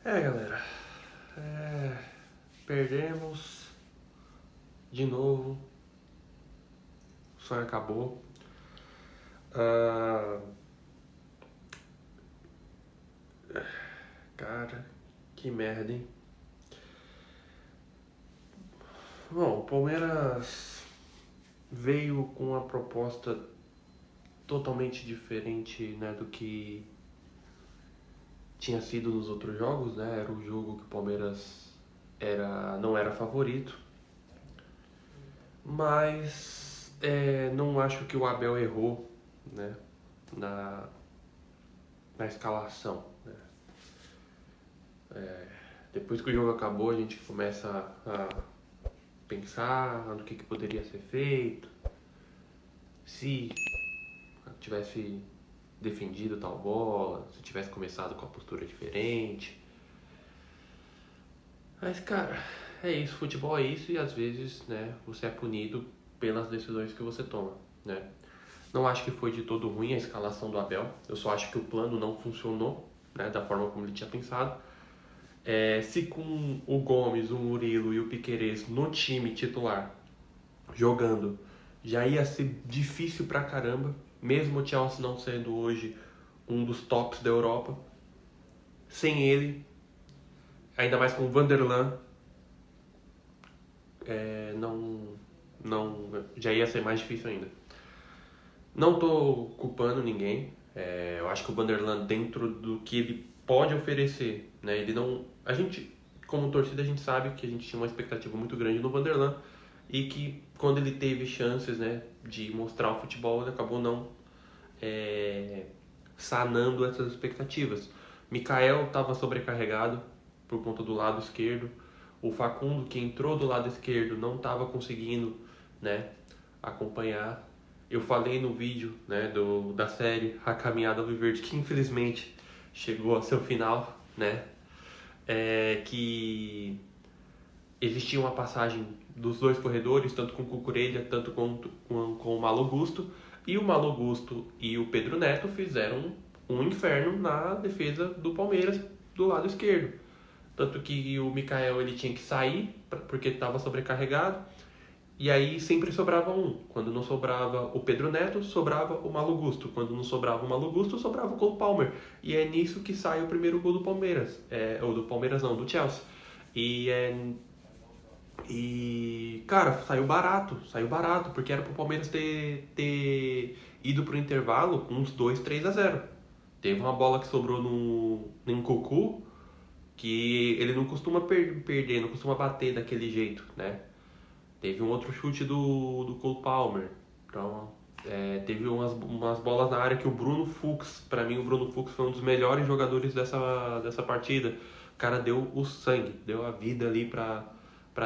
Galera, perdemos de novo, o sonho acabou. Cara, que merda, hein? Bom, o Palmeiras veio com uma proposta totalmente diferente, né, do que tinha sido nos outros jogos, né? Era um jogo que o Palmeiras não era favorito, mas não acho que o Abel errou, né, na escalação, né? Depois que o jogo acabou, a gente começa a pensar no que poderia ser feito, se tivesse defendido tal bola, se tivesse começado com a postura diferente. Mas, cara, é isso, futebol é isso e às vezes, né, você é punido pelas decisões que você toma, né? Não acho que foi de todo ruim a escalação do Abel, eu só acho que o plano não funcionou, né, da forma como ele tinha pensado. Se com o Gomes, o Murilo e o Piquerez no time titular jogando, já ia ser difícil pra caramba, mesmo o Chelsea não sendo hoje um dos tops da Europa. Sem ele, ainda mais com o Vanderlan, já ia ser mais difícil ainda. Não tô culpando ninguém. Eu acho que o Vanderlan, dentro do que ele pode oferecer, né? Ele não. A gente, como torcida, a gente sabe que a gente tinha uma expectativa muito grande no Vanderlan e que quando ele teve chances, né, de mostrar o futebol, ele acabou não sanando essas expectativas. Mikael estava sobrecarregado por conta do lado esquerdo. O Facundo, que entrou do lado esquerdo, não estava conseguindo, né, acompanhar. Eu falei no vídeo, né, da série A Caminhada Alviverde, que infelizmente chegou ao seu final, né, que existia uma passagem dos dois corredores, tanto com o Cucurella, tanto com o Malo Gusto, e o Malo Gusto e o Pedro Neto fizeram um inferno na defesa do Palmeiras do lado esquerdo. Tanto que o Mikael ele tinha que sair porque estava sobrecarregado. E aí sempre sobrava um. Quando não sobrava o Pedro Neto, sobrava o Malo Gusto. Quando não sobrava o Malo Gusto, sobrava o Cole Palmer. E é nisso que sai o primeiro gol do Palmeiras. Ou do Palmeiras não, do Chelsea. E cara, saiu barato, porque era pro Palmeiras ter ido pro intervalo com uns 2-3-0. Teve uma bola que sobrou no Nkunku, que ele não costuma perder, não costuma bater daquele jeito, né? Teve um outro chute do Cole Palmer. Então, teve umas bolas na área que o Bruno Fux, pra mim o Bruno Fux foi um dos melhores jogadores dessa partida. O cara deu o sangue, deu a vida ali pra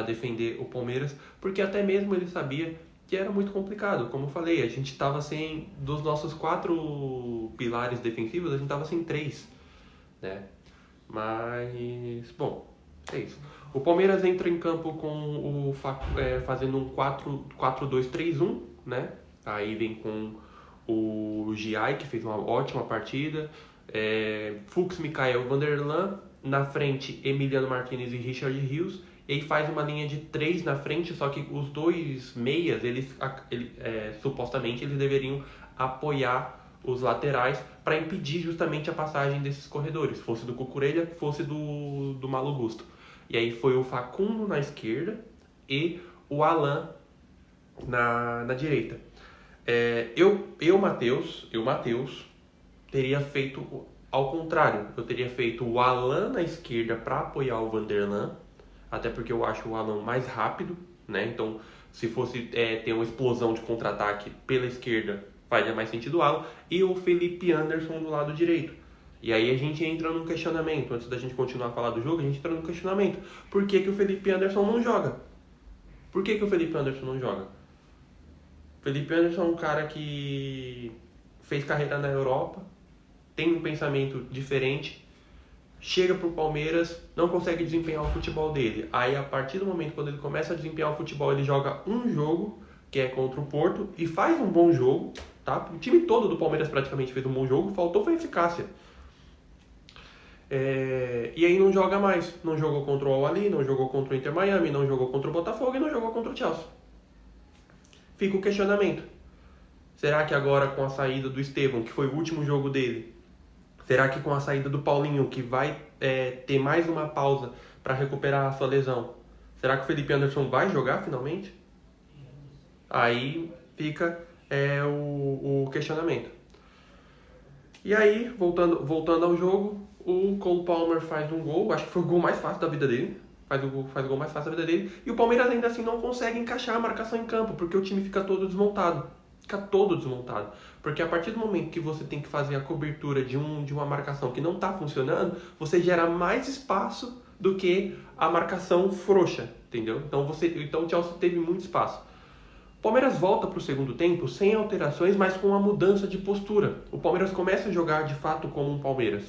defender o Palmeiras, porque até mesmo ele sabia que era muito complicado. Como eu falei, a gente tava sem, dos nossos 4 pilares defensivos, a gente tava sem 3, né? Mas, bom, é isso. O Palmeiras entra em campo com fazendo um 4-2-3-1, né? Aí vem com o Giai, que fez uma ótima partida. Fux, Mikael, Vanderlan. Na frente, Emiliano Martinez e Richard Rios. E aí faz uma linha de 3 na frente, só que os dois meias, supostamente, eles deveriam apoiar os laterais para impedir justamente a passagem desses corredores, fosse do Cucurella, fosse do Malo Gusto. E aí foi o Facundo na esquerda e o Alan na direita. Matheus, teria feito ao contrário. Eu teria feito o Alan na esquerda para apoiar o Vanderlan, até porque eu acho o Alan mais rápido, né? Então, se fosse ter uma explosão de contra-ataque pela esquerda, faria mais sentido o Alan, e o Felipe Anderson do lado direito. E aí a gente entra num questionamento, antes da gente continuar a falar do jogo, a gente entra num questionamento. Por que o Felipe Anderson não joga? Por que o Felipe Anderson não joga? O Felipe Anderson é um cara que fez carreira na Europa, tem um pensamento diferente, chega pro Palmeiras, não consegue desempenhar o futebol dele. Aí a partir do momento quando ele começa a desempenhar o futebol, ele joga um jogo, que é contra o Porto, e faz um bom jogo, tá? O time todo do Palmeiras praticamente fez um bom jogo, faltou foi eficácia. E aí não joga mais. Não jogou contra o Al-Ahly, não jogou contra o Inter Miami, não jogou contra o Botafogo e não jogou contra o Chelsea. Fica o questionamento. Será que agora com a saída do Estevão, que foi o último jogo dele, será que com a saída do Paulinho, que vai ter mais uma pausa para recuperar a sua lesão, será que o Felipe Anderson vai jogar finalmente? Aí fica o questionamento. E aí, voltando ao jogo, o Cole Palmer faz um gol, acho que foi o gol mais fácil da vida dele. Faz o gol mais fácil da vida dele. E o Palmeiras ainda assim não consegue encaixar a marcação em campo, porque o time fica todo desmontado. Porque a partir do momento que você tem que fazer a cobertura de uma marcação que não está funcionando, você gera mais espaço do que a marcação frouxa, entendeu? Então o Chelsea teve muito espaço. O Palmeiras volta para o segundo tempo sem alterações, mas com uma mudança de postura. O Palmeiras começa a jogar de fato como um Palmeiras.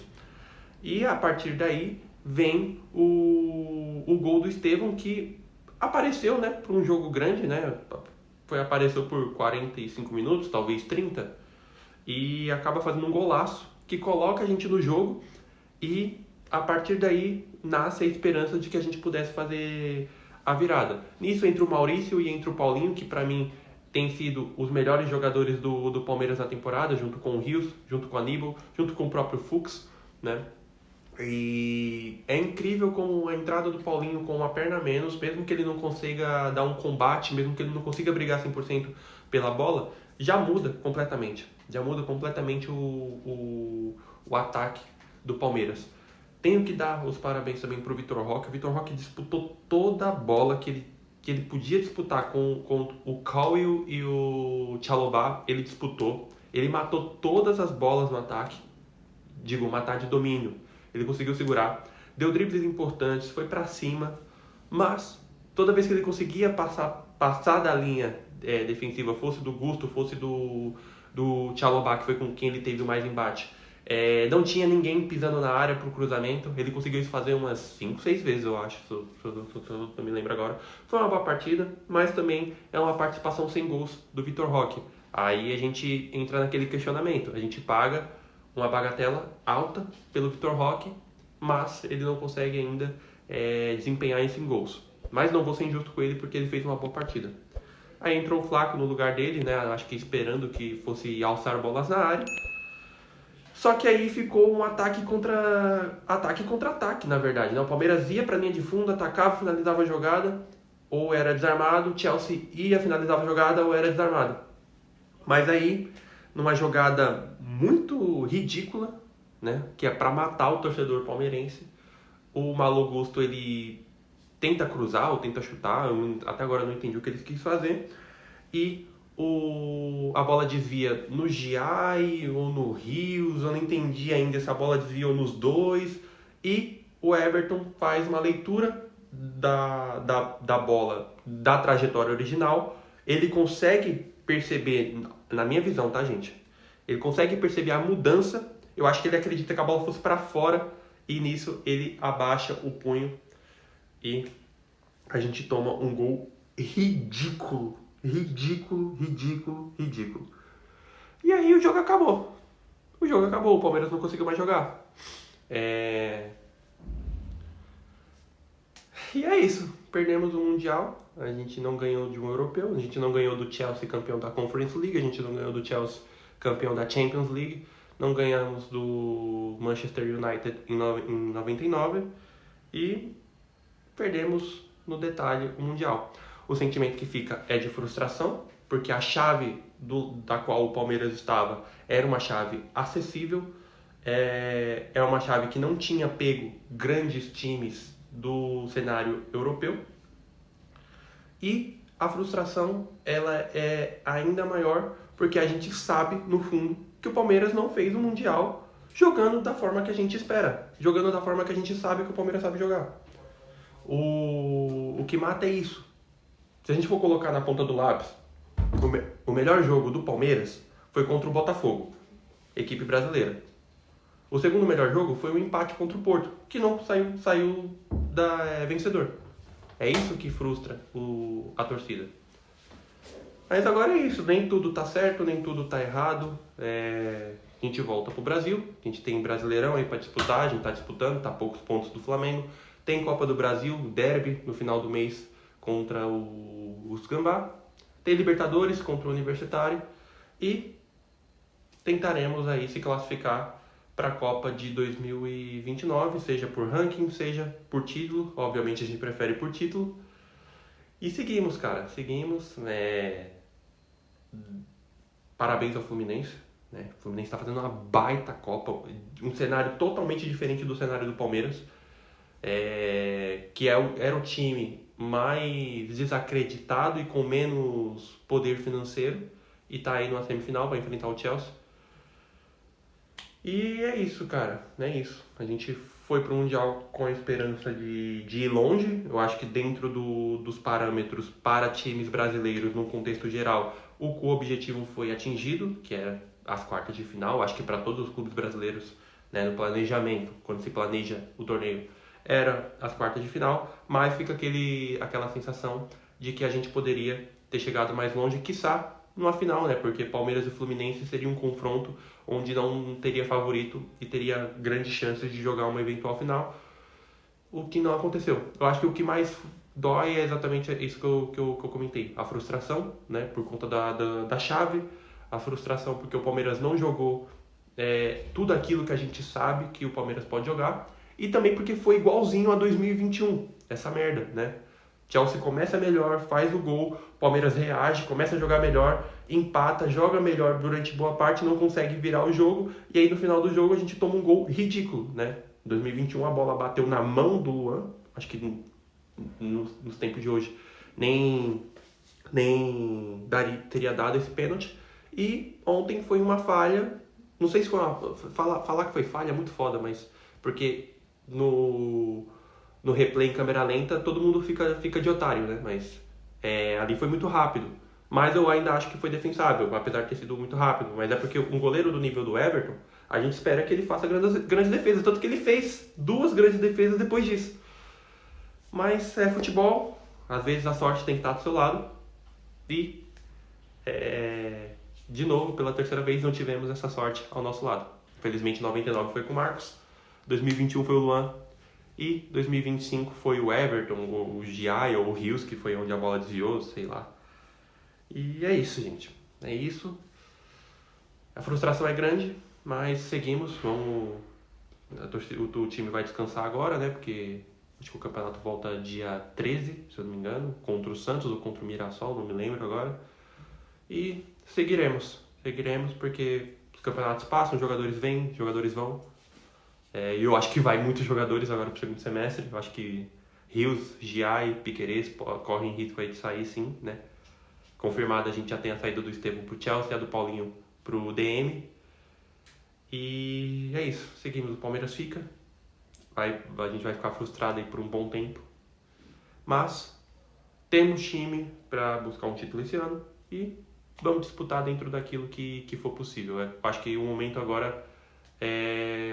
E a partir daí vem o gol do Estevão, que apareceu, né, para um jogo grande, né? Apareceu por 45 minutos, talvez 30, e acaba fazendo um golaço que coloca a gente no jogo, e a partir daí nasce a esperança de que a gente pudesse fazer a virada. Nisso entra o Maurício e entra o Paulinho, que para mim tem sido os melhores jogadores do Palmeiras na temporada, junto com o Rios, junto com o Aníbal, junto com o próprio Fuchs, né? E é incrível como a entrada do Paulinho com uma perna a menos, mesmo que ele não consiga dar um combate, mesmo que ele não consiga brigar 100% pela bola, já muda completamente. Já muda completamente o ataque do Palmeiras. Tenho que dar os parabéns também pro Vitor Roque. O Vitor Roque disputou toda a bola que ele podia disputar com o Cauio e o Chalobah. Ele disputou. Ele matou todas as bolas no ataque. Digo, matar de domínio. Ele conseguiu segurar. Deu dribles importantes, foi pra cima. Mas, toda vez que ele conseguia passar da linha defensiva, fosse do Gusto, fosse do Chalobah, que foi com quem ele teve o mais embate, não tinha ninguém pisando na área pro cruzamento. Ele conseguiu isso fazer umas 5, 6 vezes, eu acho, se eu não me lembro agora. Foi uma boa partida, mas também é uma participação sem gols do Vitor Roque. Aí a gente entra naquele questionamento. A gente paga uma bagatela alta pelo Vitor Roque, mas ele não consegue ainda desempenhar isso em gols. Mas não vou ser injusto com ele, porque ele fez uma boa partida. Aí entrou o Flaco no lugar dele, né? Acho que esperando que fosse alçar bolas na área. Só que aí ficou um ataque contra ataque, na verdade, né? O Palmeiras ia para a linha de fundo, atacava, finalizava a jogada, ou era desarmado. O Chelsea ia, finalizava a jogada, ou era desarmado. Mas aí, numa jogada muito ridícula, né? Que é para matar o torcedor palmeirense, o Malo Gusto, ele tenta cruzar ou tenta chutar, até agora eu não entendi o que ele quis fazer, e a bola desvia no Giai ou no Rios, eu não entendi ainda se a bola desviou nos dois, e o Everton faz uma leitura da bola, da trajetória original. Ele consegue perceber, na minha visão, tá, gente? Ele consegue perceber a mudança. Eu acho que ele acredita que a bola fosse para fora, e nisso ele abaixa o punho e a gente toma um gol ridículo. E aí o jogo acabou. O Palmeiras não conseguiu mais jogar. E é isso. Perdemos o Mundial. A gente não ganhou de um europeu. A gente não ganhou do Chelsea, campeão da Conference League. A gente não ganhou do Chelsea, campeão da Champions League. Não ganhamos do Manchester United em 99. E perdemos no detalhe o Mundial. O sentimento que fica é de frustração, porque a chave da qual o Palmeiras estava era uma chave acessível, é uma chave que não tinha pego grandes times do cenário europeu, e a frustração ela é ainda maior porque a gente sabe, no fundo, que o Palmeiras não fez o Mundial jogando da forma que a gente espera, jogando da forma que a gente sabe que o Palmeiras sabe jogar. O que mata é isso. Se a gente for colocar na ponta do lápis, o melhor jogo do Palmeiras foi contra o Botafogo, equipe brasileira. O segundo melhor jogo foi o empate contra o Porto, que não saiu vencedor. É isso que frustra a torcida. Mas agora é isso, nem tudo tá certo, nem tudo tá errado. a gente volta pro Brasil, a gente tem Brasileirão aí para disputar, a gente tá disputando, tá a poucos pontos do Flamengo. Tem Copa do Brasil, derby no final do mês contra os Gambá. Tem Libertadores contra o Universitário e tentaremos aí se classificar para a Copa de 2029, seja por ranking, seja por título. Obviamente a gente prefere por título. E seguimos, cara. Seguimos. Parabéns ao Fluminense. Né? O Fluminense está fazendo uma baita Copa. Um cenário totalmente diferente do cenário do Palmeiras. Era o time mais desacreditado e com menos poder financeiro. E tá aí numa semifinal, vai enfrentar o Chelsea. E é isso, cara. É isso. A gente foi pro Mundial com a esperança de ir longe. Eu acho que dentro dos parâmetros para times brasileiros, no contexto geral, o objetivo foi atingido, que era as quartas de final. Acho que para todos os clubes brasileiros, né, no planejamento, quando se planeja o torneio, era as quartas de final. Mas fica aquela sensação de que a gente poderia ter chegado mais longe, quiçá numa final, né? Porque Palmeiras e Fluminense seria um confronto onde não teria favorito e teria grandes chances de jogar uma eventual final, o que não aconteceu. Eu acho que o que mais dói é exatamente isso que eu comentei, a frustração, né? Por conta da chave, a frustração porque o Palmeiras não jogou tudo aquilo que a gente sabe que o Palmeiras pode jogar, e também porque foi igualzinho a 2021, essa merda, né? Chelsea começa melhor, faz o gol, Palmeiras reage, começa a jogar melhor, empata, joga melhor durante boa parte, não consegue virar o jogo, e aí no final do jogo a gente toma um gol ridículo, né? Em 2021 a bola bateu na mão do Luan, acho que nos tempos de hoje nem teria dado esse pênalti, e ontem foi uma falha, não sei se foi falar que foi falha é muito foda, mas porque no replay em câmera lenta, todo mundo fica de otário, né? Mas ali foi muito rápido. Mas eu ainda acho que foi defensável, apesar de ter sido muito rápido. Mas é porque um goleiro do nível do Everton, a gente espera que ele faça grandes defesas. Tanto que ele fez 2 grandes defesas depois disso. Mas é futebol, às vezes a sorte tem que estar do seu lado. E, de novo, pela terceira vez, não tivemos essa sorte ao nosso lado. Infelizmente, 99 foi com o Marcos, 2021 foi o Luan. E 2025 foi o Everton, o Giai ou o Rios, que foi onde a bola desviou, sei lá. E é isso, gente. É isso. A frustração é grande, mas seguimos. O time vai descansar agora, né? Porque acho que o campeonato volta dia 13, se eu não me engano, contra o Santos ou contra o Mirassol, não me lembro agora. E seguiremos. Seguiremos porque os campeonatos passam, os jogadores vêm, os jogadores vão. E eu acho que vai muitos jogadores agora para o segundo semestre. Eu acho que Rios, Giai, Piquerez correm risco aí de sair, sim, né? Confirmado, a gente já tem a saída do Estevão pro Chelsea, a do Paulinho pro DM. E é isso, seguimos. O Palmeiras fica. A gente vai ficar frustrado aí por um bom tempo. Mas temos time para buscar um título esse ano e vamos disputar dentro daquilo que for possível. Eu acho que o momento agora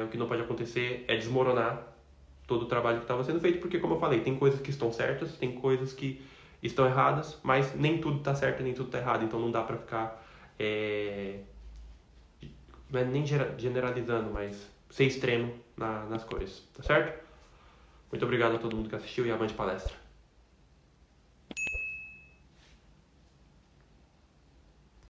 o que não pode acontecer é desmoronar todo o trabalho que estava sendo feito, porque, como eu falei, tem coisas que estão certas, tem coisas que estão erradas, mas nem tudo está certo, nem tudo está errado, então não dá para ficar não é nem generalizando, mas ser extremo nas coisas, tá certo? Muito obrigado a todo mundo que assistiu e avante palestra.